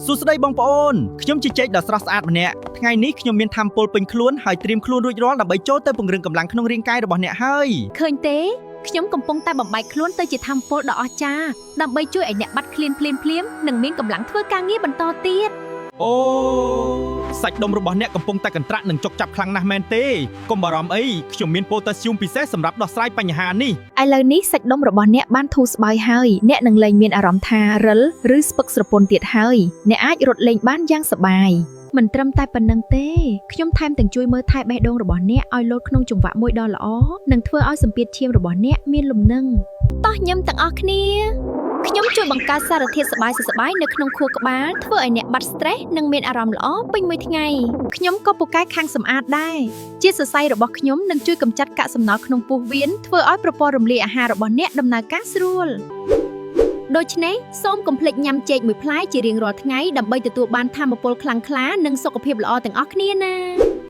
សួស្តីបងប្អូនខ្ញុំជាចេកដ៏ស្រស់ស្អាតម្នាក់ថ្ងៃនេះខ្ញុំមានថាមពលពេញខ្លួនហើយត្រៀមខ្លួនរួចរាល់ដើម្បីចូលទៅពង្រឹងកម្លាំងក្នុងរាងកាយរបស់អ្នកហើយឃើញទេខ្ញុំកំពុងតែបំបែកខ្លួនទៅជាថាមពលដ៏អស្ចារ្យដើម្បីជួយឲ្យអ្នកបាត់ឃ្លានភ្លាមនិងមានកម្លាំងធ្វើការងារបន្តទៀតអូសាច់ដុំរបស់អ្នកកំពុងតែកន្ត្រាក់និងចុកចាប់ខ្លាំងណាស់មែនទេកុំបារម្ភអីខ្ញុំមានប៉ូតាស្យូមពិសេសសម្រាប់ដោះស្រាយបញ្ហានេះឥឡូវនេះសាច់ដុំរបស់អ្នកបានធូរស្បើយហើយអ្នកនឹងលែងមានអារម្មណ៍ថារិលឬស្ពឹកស្រពន់ទៀតហើយអ្នកអាចរត់លេងបានយ៉ាងសប្បាយមិនត្រឹមតែប៉ុណ្្នឹងទេខ្ញុំថែមទាំងជួយមើលថែបេះដូងរបស់អ្នកឲ្យលោតក្នុងចង្វាក់មួយដ៏ល្អនិងធ្វើឲ្យសម្ពាធឈាមរបស់អ្នកមានលំនឹងតោះញឹមទាំងអស់គ្នាខ្ញុំជួយបង្កើតសារធាតុសប្បាយនៅក្នុងខួរក្បាលធ្វើឲ្យអ្នកបាត់ stress និងមានអារម្មណ៍ល្អពេញមួយថ្ងៃខ្ញុំក៏ពូកែខាងសម្អាតដែរជាសរសៃរបស់ខ្ញុំនឹងជួយកម្ចាត់កាកសំណល់ក្នុងពោះវៀនធ្វើឲ្យប្រព័ន្ធរំលាយអាហាររបស់អ្នកដំណើរការស្រួលដូច្នេះសូមកុំភ្លេចញ៉ាំចេកមួយផ្លែជារៀងរាល់ថ្ងៃដើម្បីទទួលបានថាមពលខ្លាំងក្លានិងសុខភាពល្អទាំងអស់គ្នាណា